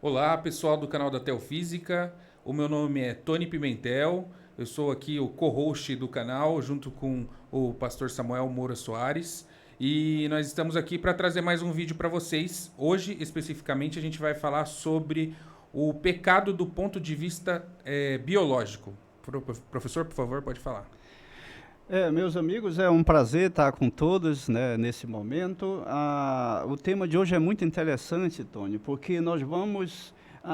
Olá, pessoal do canal da Teofísica. O meu nome é Tony Pimentel. Eu sou aqui o co-host do canal, junto com o pastor Samuel Moura Soares. E nós estamos aqui para trazer mais um vídeo para vocês. Hoje, especificamente, a gente vai falar sobre o pecado do ponto de vista biológico. Professor, por favor, pode falar. Meus amigos, é um prazer estar com todos, né, nesse momento. O tema de hoje é muito interessante, Tony, porque nós vamos...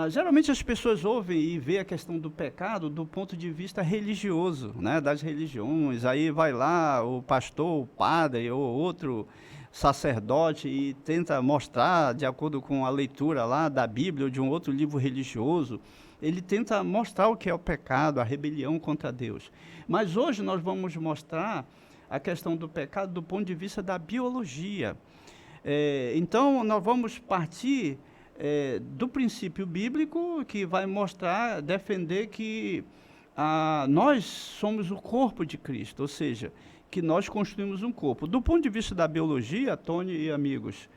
geralmente as pessoas ouvem e vê a questão do pecado do ponto de vista religioso, né, das religiões. Aí vai lá o pastor, o padre ou outro sacerdote e tenta mostrar, de acordo com a leitura lá da Bíblia ou de um outro livro religioso, ele tenta mostrar o que é o pecado, a rebelião contra Deus. Mas hoje nós vamos mostrar a questão do pecado do ponto de vista da biologia. Então, nós vamos partir do princípio bíblico, que vai mostrar, defender que nós somos o corpo de Cristo, ou seja, que nós construímos um corpo. Do ponto de vista da biologia, Tony e amigos,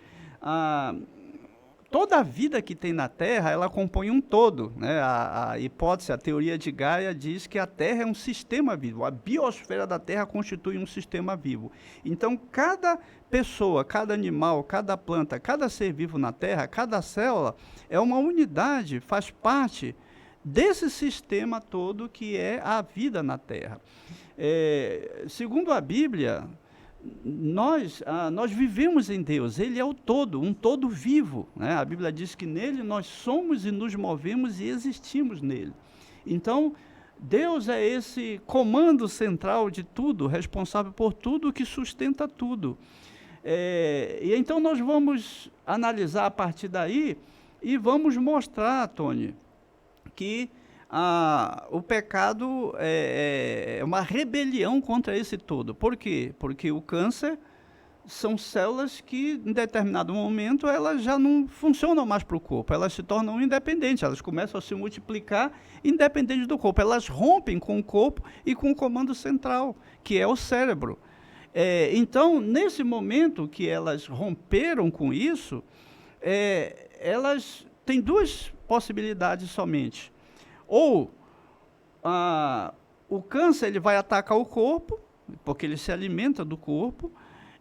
toda a vida que tem na Terra, ela compõe um todo, né? A hipótese, a teoria de Gaia diz que a Terra é um sistema vivo, a biosfera da Terra constitui um sistema vivo. Então, cada pessoa, cada animal, cada planta, cada ser vivo na Terra, cada célula é uma unidade, faz parte desse sistema todo que é a vida na Terra. Segundo a Bíblia, nós vivemos em Deus, Ele é o todo, um todo vivo, né? A Bíblia diz que nele nós somos e nos movemos e existimos nele. Então, Deus é esse comando central de tudo, responsável por tudo, que sustenta tudo. E então nós vamos analisar a partir daí e vamos mostrar, Tony, que o pecado é uma rebelião contra esse todo. Por quê? Porque o câncer são células que, em determinado momento, elas já não funcionam mais para o corpo, elas se tornam independentes, elas começam a se multiplicar independente do corpo, elas rompem com o corpo e com o comando central, que é o cérebro. Então, nesse momento que elas romperam com isso, elas têm duas possibilidades somente. Ou o câncer ele vai atacar o corpo, porque ele se alimenta do corpo,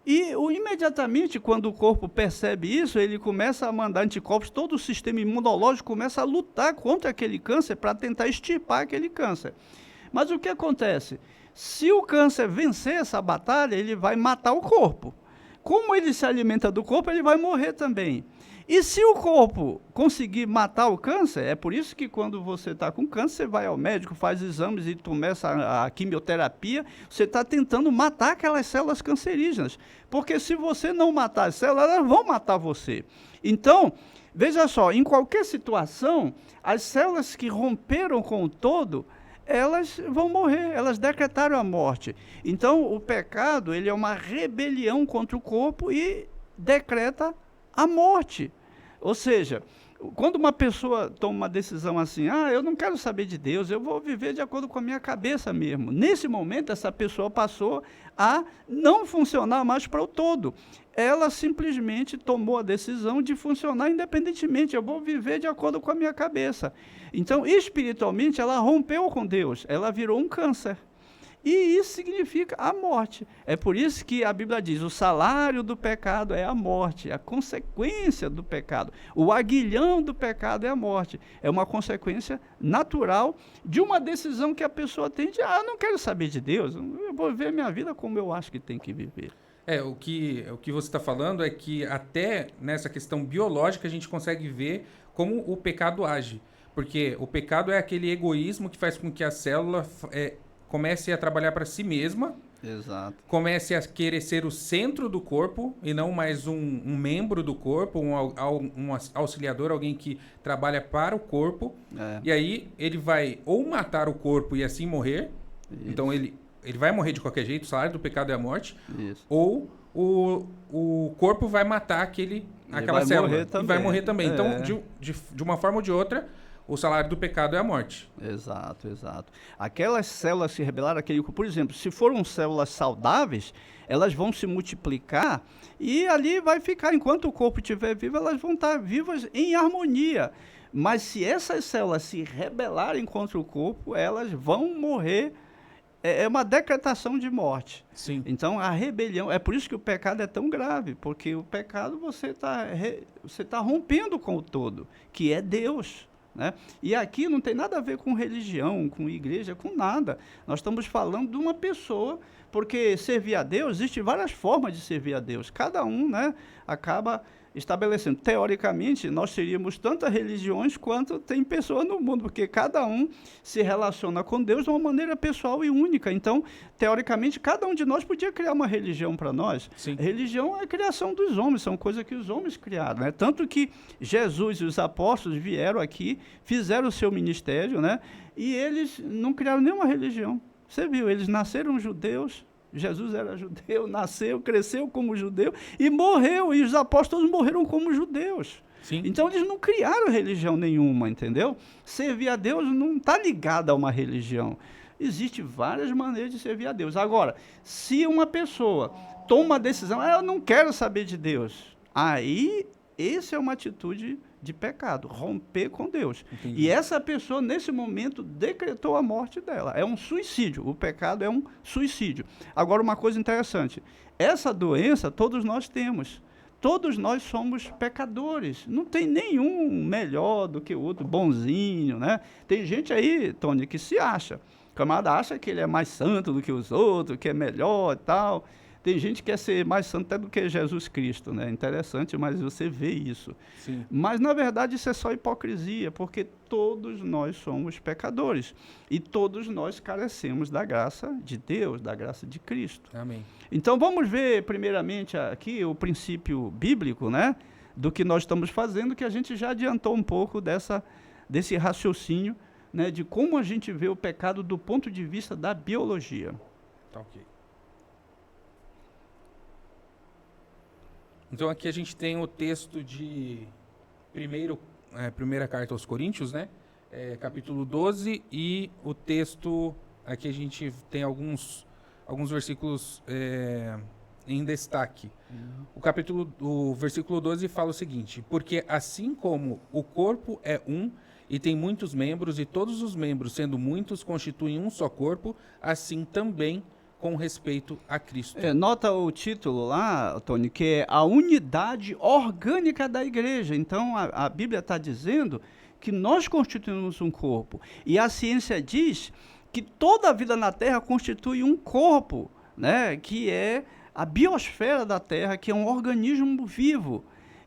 e imediatamente quando o corpo percebe isso, ele começa a mandar anticorpos, todo o sistema imunológico começa a lutar contra aquele câncer para tentar extirpar aquele câncer. Mas o que acontece? Se o câncer vencer essa batalha, ele vai matar o corpo. Como ele se alimenta do corpo, ele vai morrer também. E se o corpo conseguir matar o câncer, é por isso que quando você está com câncer, você vai ao médico, faz exames e começa a quimioterapia, você está tentando matar aquelas células cancerígenas. Porque se você não matar as células, elas vão matar você. Então, veja só, em qualquer situação, as células que romperam com o todo, elas vão morrer, elas decretaram a morte. Então, o pecado, ele é uma rebelião contra o corpo e decreta a morte. Ou seja, quando uma pessoa toma uma decisão assim, eu não quero saber de Deus, eu vou viver de acordo com a minha cabeça mesmo. Nesse momento, essa pessoa passou a não funcionar mais para o todo. Ela simplesmente tomou a decisão de funcionar independentemente, eu vou viver de acordo com a minha cabeça. Então, espiritualmente, ela rompeu com Deus, ela virou um câncer. E isso significa a morte. É por isso que a Bíblia diz, o salário do pecado é a morte, a consequência do pecado. O aguilhão do pecado é a morte. É uma consequência natural de uma decisão que a pessoa tem de, eu não quero saber de Deus, eu vou viver minha vida como eu acho que tem que viver. O que você está falando é que até nessa questão biológica a gente consegue ver como o pecado age. Porque o pecado é aquele egoísmo que faz com que a célula comece a trabalhar para si mesma, Exato. Comece a querer ser o centro do corpo e não mais um membro do corpo, um auxiliador, alguém que trabalha para o corpo. E aí ele vai ou matar o corpo e assim morrer, então ele vai morrer de qualquer jeito, o salário do pecado é a morte, ou o corpo vai matar aquela célula e vai morrer também. Então, de uma forma ou de outra, o salário do pecado é a morte. Exato, exato. Aquelas células se rebelaram, por exemplo, se foram células saudáveis, elas vão se multiplicar e ali vai ficar, enquanto o corpo estiver vivo, elas vão estar vivas em harmonia. Mas se essas células se rebelarem contra o corpo, elas vão morrer. É uma decretação de morte. Sim. Então, a rebelião, é por isso que o pecado é tão grave, porque o pecado você tá rompendo com o todo, que é Deus. Né? E aqui não tem nada a ver com religião, com igreja, com nada. Nós estamos falando de uma pessoa, porque servir a Deus, existem várias formas de servir a Deus. Cada um, né, acaba estabelecendo. Teoricamente, nós teríamos tantas religiões quanto tem pessoas no mundo, porque cada um se relaciona com Deus de uma maneira pessoal e única. Então, teoricamente, cada um de nós podia criar uma religião para nós. Sim. Religião é a criação dos homens, são coisas que os homens criaram. Né? Tanto que Jesus e os apóstolos vieram aqui, fizeram o seu ministério, né? E eles não criaram nenhuma religião. Você viu, eles nasceram judeus. Jesus era judeu, nasceu, cresceu como judeu e morreu, e os apóstolos morreram como judeus. Sim. Então eles não criaram religião nenhuma, entendeu? Servir a Deus não está ligado a uma religião. Existem várias maneiras de servir a Deus. Agora, se uma pessoa toma uma decisão, eu não quero saber de Deus, aí essa é uma atitude de pecado, romper com Deus. Entendi. E essa pessoa, nesse momento, decretou a morte dela. É um suicídio. O pecado é um suicídio. Agora, uma coisa interessante. Essa doença todos nós temos. Todos nós somos pecadores. Não tem nenhum melhor do que o outro, bonzinho, né? Tem gente aí, Tony, que se acha. O camarada acha que ele é mais santo do que os outros, que é melhor e tal. Tem gente que quer ser mais santo até do que Jesus Cristo, né? Interessante, mas você vê isso. Sim. Mas, na verdade, isso é só hipocrisia, porque todos nós somos pecadores. E todos nós carecemos da graça de Deus, da graça de Cristo. Amém. Então, vamos ver, primeiramente, aqui o princípio bíblico, né? Do que nós estamos fazendo, que a gente já adiantou um pouco desse raciocínio, né? De como a gente vê o pecado do ponto de vista da biologia. Tá ok. Então aqui a gente tem o texto de primeira carta aos Coríntios, né? Capítulo 12, e o texto, aqui a gente tem alguns versículos em destaque. O versículo 12 fala o seguinte: porque assim como o corpo é um e tem muitos membros, e todos os membros, sendo muitos, constituem um só corpo, assim também com respeito a Cristo. Nota o título lá, Tony, que é a unidade orgânica da igreja. Então, a Bíblia está dizendo que nós constituímos um corpo. E a ciência diz que toda a vida na Terra constitui um corpo, né, que é a biosfera da Terra, que é um organismo vivo.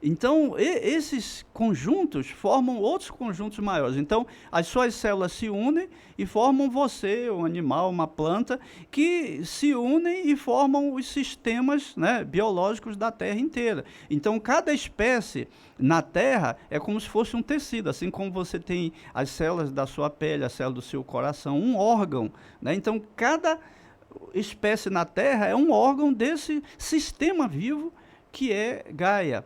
Então, esses conjuntos formam outros conjuntos maiores. Então, as suas células se unem e formam você, um animal, uma planta, que se unem e formam os sistemas, né, biológicos da Terra inteira. Então, cada espécie na Terra é como se fosse um tecido, assim como você tem as células da sua pele, a célula do seu coração, um órgão. Né? Então, cada espécie na Terra é um órgão desse sistema vivo que é Gaia.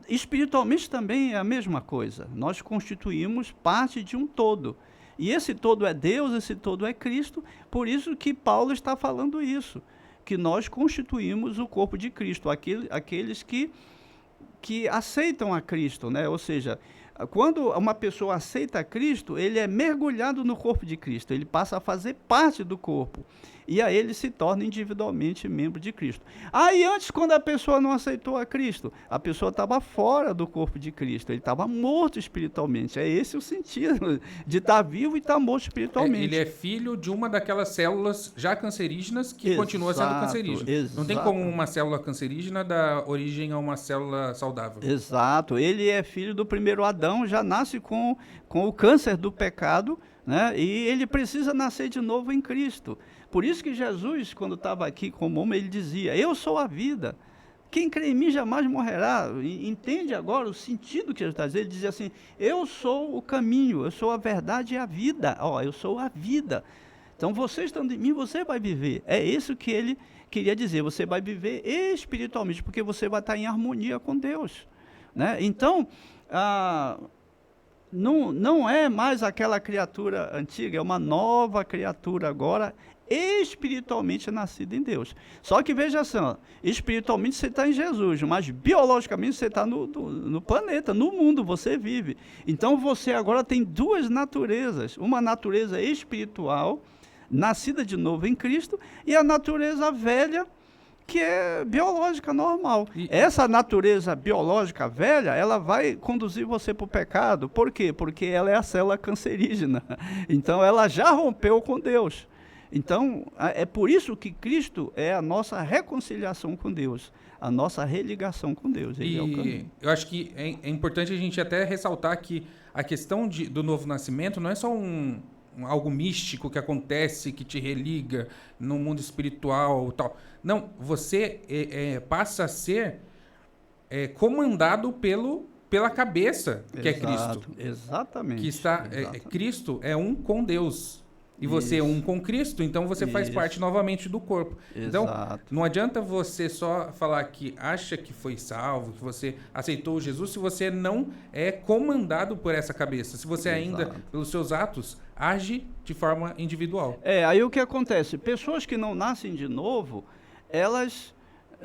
Espiritualmente também é a mesma coisa. Nós constituímos parte de um todo. E esse todo é Deus, esse todo é Cristo. Por isso que Paulo está falando isso, que nós constituímos o corpo de Cristo, aqueles que aceitam a Cristo, né? Ou seja, quando uma pessoa aceita a Cristo, ele é mergulhado no corpo de Cristo, ele passa a fazer parte do corpo. E aí ele se torna individualmente membro de Cristo. Aí antes, quando a pessoa não aceitou a Cristo, a pessoa estava fora do corpo de Cristo, ele estava morto espiritualmente. É esse o sentido de estar vivo e estar morto espiritualmente. Ele é filho de uma daquelas células já cancerígenas que continua sendo cancerígena. Exato. Não tem como uma célula cancerígena dar origem a uma célula saudável. Exato. Ele é filho do primeiro Adão, já nasce com o câncer do pecado, né? E ele precisa nascer de novo em Cristo. Por isso que Jesus, quando estava aqui como homem, ele dizia: eu sou a vida, quem crê em mim jamais morrerá. Entende agora o sentido que ele está dizendo? Ele dizia assim: eu sou o caminho, eu sou a verdade e a vida. Eu sou a vida. Então, você estando em mim, você vai viver. É isso que ele queria dizer, você vai viver espiritualmente, porque você vai estar em harmonia com Deus. Né? Então, não é mais aquela criatura antiga, é uma nova criatura agora espiritualmente nascido em Deus. Só que veja só, espiritualmente você está em Jesus, mas biologicamente você está no planeta, no mundo, você vive. Então você agora tem duas naturezas, uma natureza espiritual, nascida de novo em Cristo, e a natureza velha, que é biológica, normal. Essa natureza biológica velha, ela vai conduzir você para o pecado. Por quê? Porque ela é a célula cancerígena. Então, ela já rompeu com Deus. Então, é por isso que Cristo é a nossa reconciliação com Deus, a nossa religação com Deus. Ele é o caminho. Eu acho que é importante a gente até ressaltar que a questão do novo nascimento não é só algo místico que acontece, que te religa no mundo espiritual e tal. Não, você passa a ser comandado pela cabeça, que é Cristo. Exatamente. Que está, Cristo é um com Deus. E você é um com Cristo, então você faz parte novamente do corpo. Então, não adianta você só falar que acha que foi salvo, que você aceitou Jesus, se você não é comandado por essa cabeça. Se você ainda, pelos seus atos, age de forma individual. Aí o que acontece? Pessoas que não nascem de novo, elas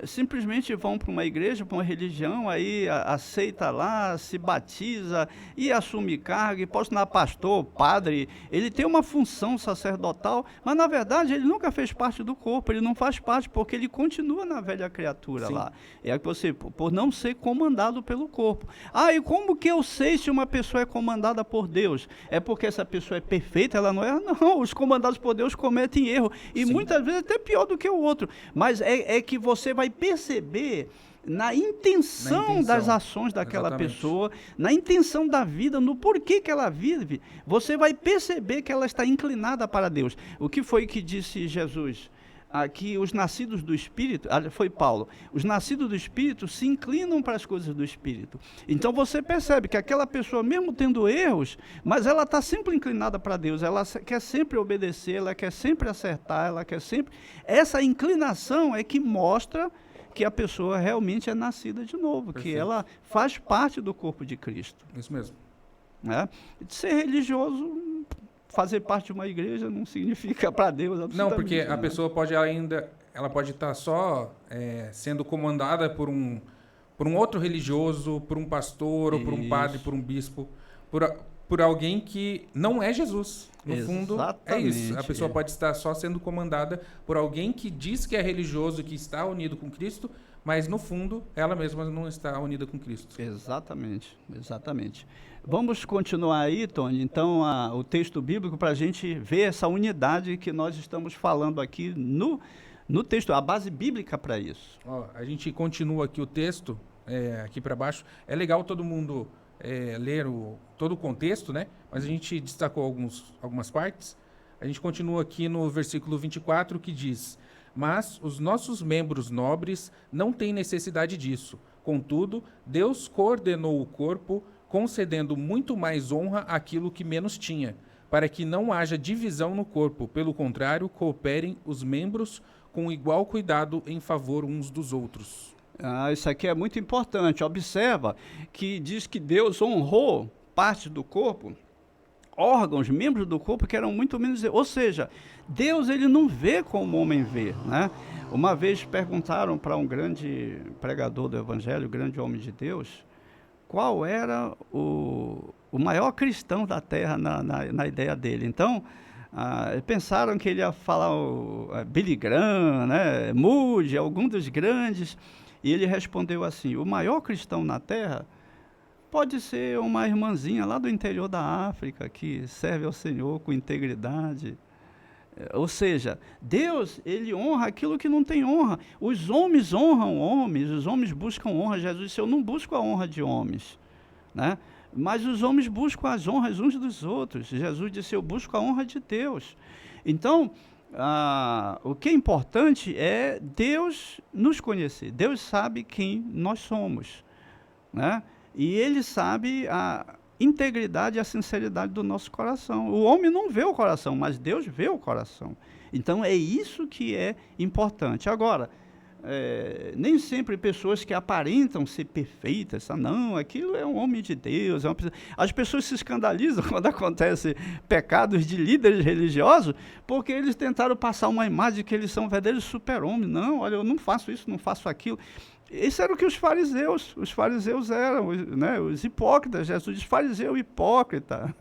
simplesmente vão para uma igreja, para uma religião, aí aceita lá, se batiza e assume cargo, e pode se tornar pastor, padre. Ele tem uma função sacerdotal, mas na verdade ele nunca fez parte do corpo, ele não faz parte, porque ele continua na velha criatura lá. É que você, por não ser comandado pelo corpo. E como que eu sei se uma pessoa é comandada por Deus? É porque essa pessoa é perfeita? Ela não é? Não, os comandados por Deus cometem erro, e muitas vezes até pior do que o outro. Mas é que você vai perceber na intenção das ações daquela pessoa, na intenção da vida, no porquê que ela vive, você vai perceber que ela está inclinada para Deus. O que foi que disse Jesus? Que os nascidos do Espírito, foi Paulo, os nascidos do Espírito se inclinam para as coisas do Espírito. Então você percebe que aquela pessoa, mesmo tendo erros, mas ela está sempre inclinada para Deus, ela quer sempre obedecer, ela quer sempre acertar, ela quer sempre... Essa inclinação é que mostra que a pessoa realmente é nascida de novo, que ela faz parte do corpo de Cristo. Isso mesmo. Ser religioso... Fazer parte de uma igreja não significa para Deus absolutamente não, porque nada. A pessoa pode ela pode estar só sendo comandada por um outro religioso, por um pastor, ou por um padre, por um bispo, por alguém que não é Jesus. No fundo, é isso. A pessoa pode estar só sendo comandada por alguém que diz que é religioso, que está unido com Cristo, mas no fundo, ela mesma não está unida com Cristo. Exatamente. Vamos continuar aí, Tony, então, o texto bíblico para a gente ver essa unidade que nós estamos falando aqui no texto, a base bíblica para isso. A gente continua aqui o texto, aqui para baixo. É legal todo mundo ler todo o contexto, né? Mas a gente destacou algumas partes. A gente continua aqui no versículo 24, que diz: mas os nossos membros nobres não têm necessidade disso. Contudo, Deus coordenou o corpo, concedendo muito mais honra àquilo que menos tinha, para que não haja divisão no corpo. Pelo contrário, cooperem os membros com igual cuidado em favor uns dos outros. Isso aqui é muito importante. Observa que diz que Deus honrou parte do corpo, órgãos, membros do corpo que eram muito menos... Ou seja, Deus ele não vê como o homem vê, né? Uma vez perguntaram para um grande pregador do Evangelho, grande homem de Deus, qual era o maior cristão da Terra na ideia dele. Então, pensaram que ele ia falar Billy Graham, né, Moody, algum dos grandes, e ele respondeu assim: o maior cristão na Terra pode ser uma irmãzinha lá do interior da África, que serve ao Senhor com integridade. Ou seja, Deus, ele honra aquilo que não tem honra. Os homens honram homens, os homens buscam honra. Jesus disse: eu não busco a honra de homens, né? Mas os homens buscam as honras uns dos outros. Jesus disse: eu busco a honra de Deus. Então, o que é importante é Deus nos conhecer. Deus sabe quem nós somos, né? E ele sabe a integridade e a sinceridade do nosso coração. O homem não vê o coração, mas Deus vê o coração. Então é isso que é importante. Agora, nem sempre pessoas que aparentam ser perfeitas, não, aquilo é um homem de Deus. As pessoas se escandalizam quando acontecem pecados de líderes religiosos, porque eles tentaram passar uma imagem de que eles são verdadeiros super-homens. Não, olha, eu não faço isso, não faço aquilo. Isso era o que os fariseus eram, né, os hipócritas. Jesus diz, fariseu hipócrita,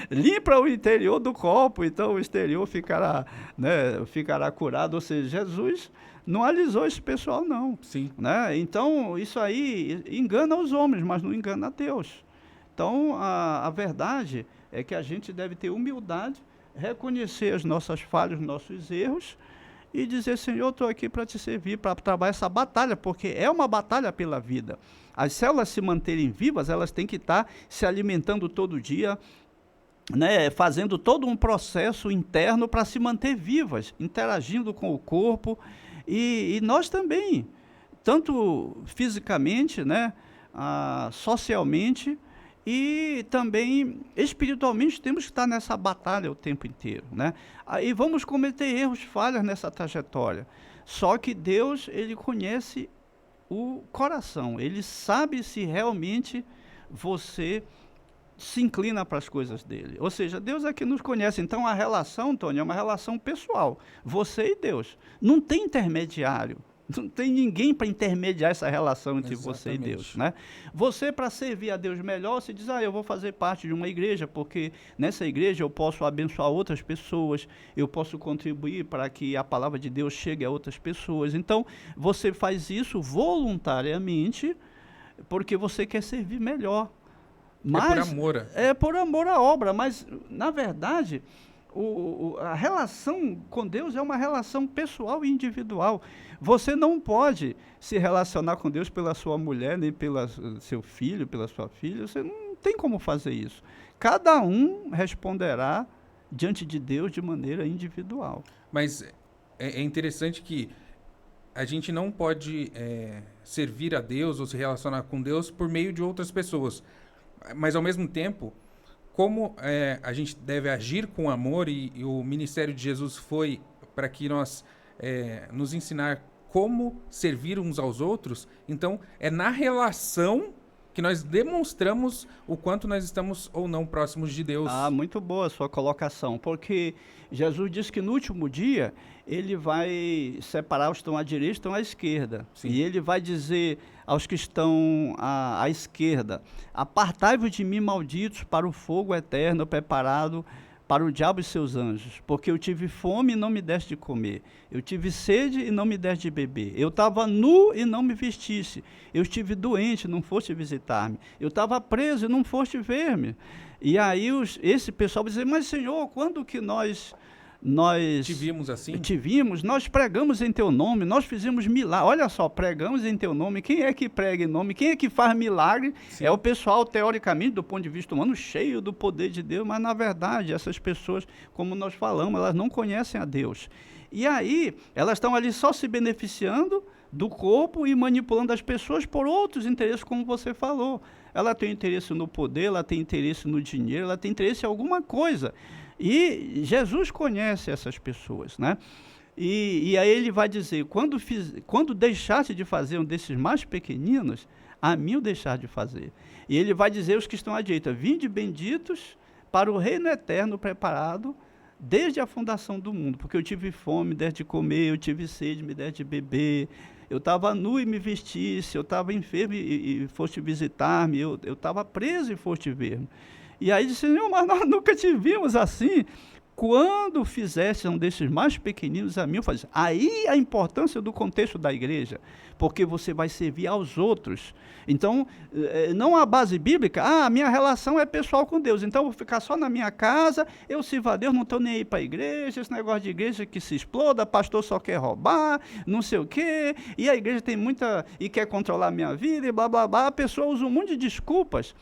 limpa o interior do copo, então o exterior ficará, né, ficará curado. Ou seja, Jesus não alisou esse pessoal, não. Sim. Né? Então, isso aí engana os homens, mas não engana a Deus. Então, a verdade é que a gente deve ter humildade, reconhecer as nossas falhas, os nossos erros, e dizer, Senhor, eu estou aqui para te servir, para trabalhar essa batalha, porque é uma batalha pela vida. As células se manterem vivas, elas têm que estar se alimentando todo dia, né, fazendo todo um processo interno para se manter vivas, interagindo com o corpo, e nós também, tanto fisicamente, né, socialmente, e também espiritualmente temos que estar nessa batalha o tempo inteiro, né? Aí vamos cometer erros, falhas nessa trajetória. Só que Deus, ele conhece o coração, ele sabe se realmente você se inclina para as coisas dele. Ou seja, Deus é que nos conhece. Então a relação, Tony, é uma relação pessoal, você e Deus. Não tem intermediário. Não tem ninguém para intermediar essa relação entre você e Deus, né? Você, para servir a Deus melhor, você diz, eu vou fazer parte de uma igreja, porque nessa igreja eu posso abençoar outras pessoas, eu posso contribuir para que a palavra de Deus chegue a outras pessoas. Então, você faz isso voluntariamente, porque você quer servir melhor. Mas, é por amor. É por amor à obra, mas, na verdade, a relação com Deus é uma relação pessoal e individual. Você não pode se relacionar com Deus pela sua mulher, nem pelo seu filho, pela sua filha. Você não tem como fazer isso. Cada um responderá diante de Deus de maneira individual. Mas é interessante que a gente não pode servir a Deus ou se relacionar com Deus por meio de outras pessoas. Mas, ao mesmo tempo, como a gente deve agir com amor, e o ministério de Jesus foi para que nós nos ensinar como servir uns aos outros, então é na relação que nós demonstramos o quanto nós estamos ou não próximos de Deus. Muito boa a sua colocação, porque Jesus disse que no último dia ele vai separar os que estão à direita e estão à esquerda. Sim. E ele vai dizer aos que estão à esquerda, apartai-vos de mim, malditos, para o fogo eterno preparado para o diabo e seus anjos, porque eu tive fome e não me deste de comer, eu tive sede e não me deste de beber, eu estava nu e não me vestisse, eu estive doente e não foste visitar-me, eu estava preso e não foste ver-me. E aí esse pessoal vai dizer, mas Senhor, quando que nós te vimos assim? Te vimos, nós pregamos em teu nome, nós fizemos milagre. Olha só, pregamos em teu nome. Quem é que prega em nome? Quem é que faz milagre? Sim. É o pessoal, teoricamente, do ponto de vista humano, cheio do poder de Deus, mas na verdade, essas pessoas, como nós falamos, elas não conhecem a Deus. E aí, elas estão ali só se beneficiando do corpo e manipulando as pessoas por outros interesses, como você falou. Ela tem interesse no poder, ela tem interesse no dinheiro, ela tem interesse em alguma coisa. E Jesus conhece essas pessoas, né? E aí ele vai dizer, quando deixaste de fazer um desses mais pequeninos, a mim o deixar de fazer. E ele vai dizer aos que estão à direita, vinde benditos para o reino eterno preparado desde a fundação do mundo, porque eu tive fome, me deste de comer, eu tive sede, me deste de beber, eu estava nu e me vestisse, eu estava enfermo e foste visitar-me, eu estava preso e foste ver-me. E aí disse, Senhor, mas nós nunca te vimos assim. Quando fizesse um desses mais pequeninos a mim, eu fazia. Aí a importância do contexto da igreja, porque você vai servir aos outros. Então, não há base bíblica, a minha relação é pessoal com Deus, então eu vou ficar só na minha casa, eu sirvo a Deus, não estou nem aí para a igreja, esse negócio de igreja que se exploda, pastor só quer roubar, não sei o quê, e a igreja tem muita, e quer controlar a minha vida, e blá, blá, blá. A pessoa usa um monte de desculpas,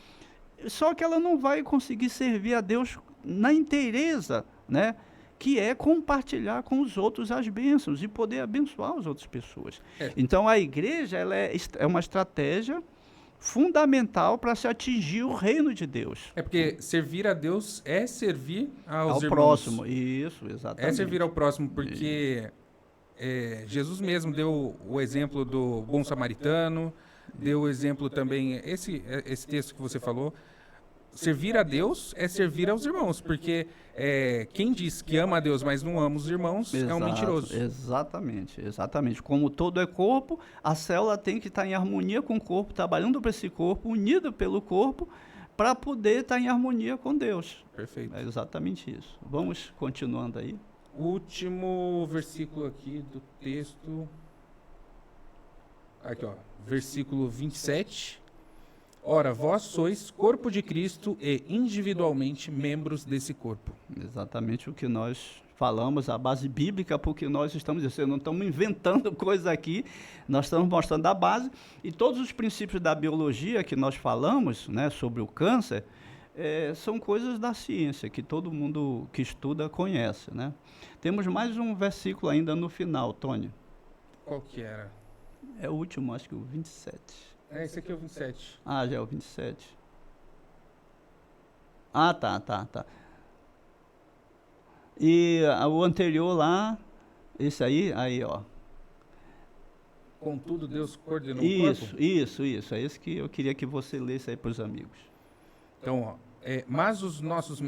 só que ela não vai conseguir servir a Deus na inteireza, né? Que é compartilhar com os outros as bênçãos e poder abençoar as outras pessoas. Então, a igreja ela é uma estratégia fundamental para se atingir o reino de Deus. É porque servir a Deus é servir aos irmãos. Ao próximo, isso, exatamente. É servir ao próximo, porque Jesus mesmo deu o exemplo do bom samaritano, deu o exemplo também, esse texto que você falou, servir a Deus é servir aos irmãos, porque quem diz que ama a Deus, mas não ama os irmãos, é um mentiroso. Exatamente. Como todo é corpo, a célula tem que estar em harmonia com o corpo, trabalhando para esse corpo, unido pelo corpo, para poder estar em harmonia com Deus. Perfeito. É exatamente isso. Vamos continuando aí. Último versículo aqui do texto. Aqui, ó. Versículo 27. Ora, vós sois corpo de Cristo e individualmente membros desse corpo. Exatamente o que nós falamos, a base bíblica, porque nós estamos dizendo, não estamos inventando coisa aqui, nós estamos mostrando a base, e todos os princípios da biologia que nós falamos, né, sobre o câncer, são coisas da ciência, que todo mundo que estuda conhece, né? Temos mais um versículo ainda no final, Tony. Qual que era? É o último, acho que o 27. Esse aqui é o 27. Ah, já é o 27. Ah, tá. E o anterior lá, esse aí, ó. Contudo, Deus coordenou o corpo? Isso. É esse que eu queria que você lesse aí para os amigos. Então, ó, mas os nossos...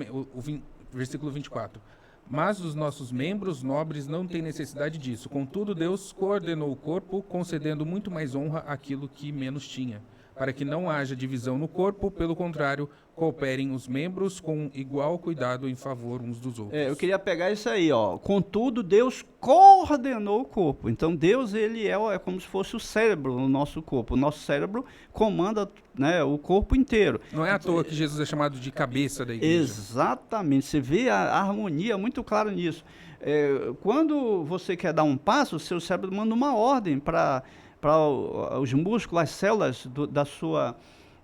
versículo 24. Mas os nossos membros nobres não têm necessidade disso. Contudo, Deus coordenou o corpo, concedendo muito mais honra àquilo que menos tinha, para que não haja divisão no corpo, pelo contrário, cooperem os membros com igual cuidado em favor uns dos outros. Eu queria pegar isso aí, ó. Contudo, Deus coordenou o corpo. Então, Deus, ele é como se fosse o cérebro no nosso corpo. O nosso cérebro comanda, né, o corpo inteiro. Não é à toa que Jesus é chamado de cabeça da igreja. Exatamente. Você vê a harmonia muito clara nisso. Quando você quer dar um passo, o seu cérebro manda uma ordem para os músculos, as células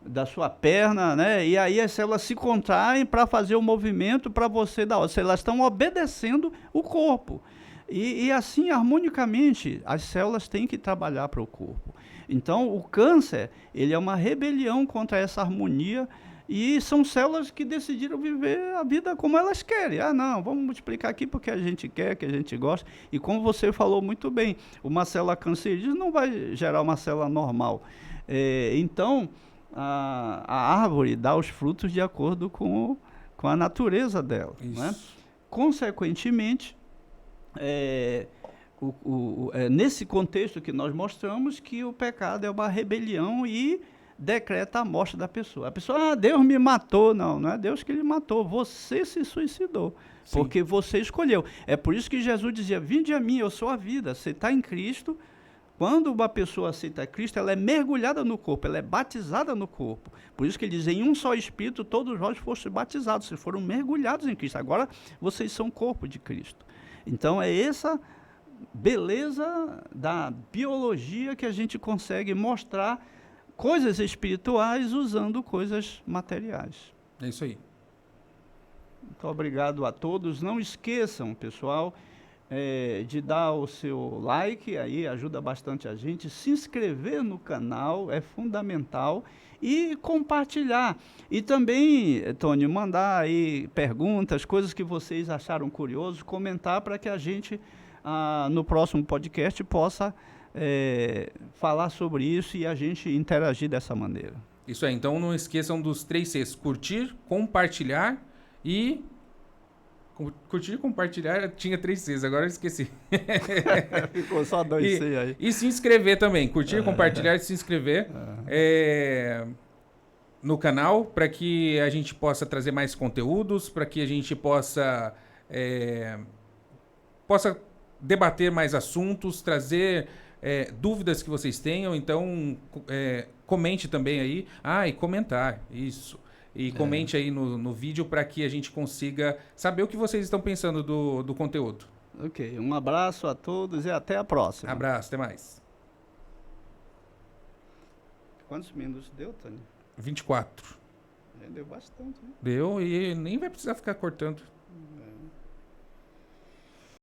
da sua perna, né? E aí as células se contraem para fazer o movimento para você dar. Elas estão obedecendo o corpo. E assim, harmonicamente, as células têm que trabalhar para o corpo. Então, o câncer, ele é uma rebelião contra essa harmonia, e são células que decidiram viver a vida como elas querem. Ah, não, vamos multiplicar aqui porque a gente quer, que a gente gosta. E como você falou muito bem, uma célula cancerígena não vai gerar uma célula normal. Então, a árvore dá os frutos de acordo com a natureza dela. Né? Consequentemente, nesse contexto que nós mostramos, que o pecado é uma rebelião e decreta a morte da pessoa. A pessoa, Deus me matou. Não é Deus que lhe matou, você se suicidou. Sim. Porque você escolheu. É por isso que Jesus dizia, vinde a mim, eu sou a vida. Você está em Cristo. Quando uma pessoa aceita Cristo, ela é mergulhada no corpo, ela é batizada no corpo. Por isso que ele diz, em um só Espírito, todos vós foste batizados, vocês foram mergulhados em Cristo. Agora, vocês são corpo de Cristo. Então, é essa beleza da biologia que a gente consegue mostrar coisas espirituais usando coisas materiais. É isso aí. Muito obrigado a todos. Não esqueçam, pessoal, de dar o seu like, aí ajuda bastante a gente, se inscrever no canal, é fundamental, e compartilhar. E também, Tony, mandar aí perguntas, coisas que vocês acharam curiosos, comentar para que a gente, no próximo podcast, possa falar sobre isso e a gente interagir dessa maneira. Isso aí, então não esqueçam dos 3 Cs, curtir, compartilhar e... Curtir e compartilhar, tinha 3 Cs, agora eu esqueci. Ficou só 2 C aí. E se inscrever também, curtir, compartilhar e se inscrever no canal, para que a gente possa trazer mais conteúdos, para que a gente possa debater mais assuntos, trazer dúvidas que vocês tenham. Então, comente também aí. E comentar, isso. E comente aí no vídeo para que a gente consiga saber o que vocês estão pensando do conteúdo. Ok, um abraço a todos e até a próxima. Abraço, até mais. Quantos minutos deu, Tony? 24. Deu bastante, né? Deu e nem vai precisar ficar cortando.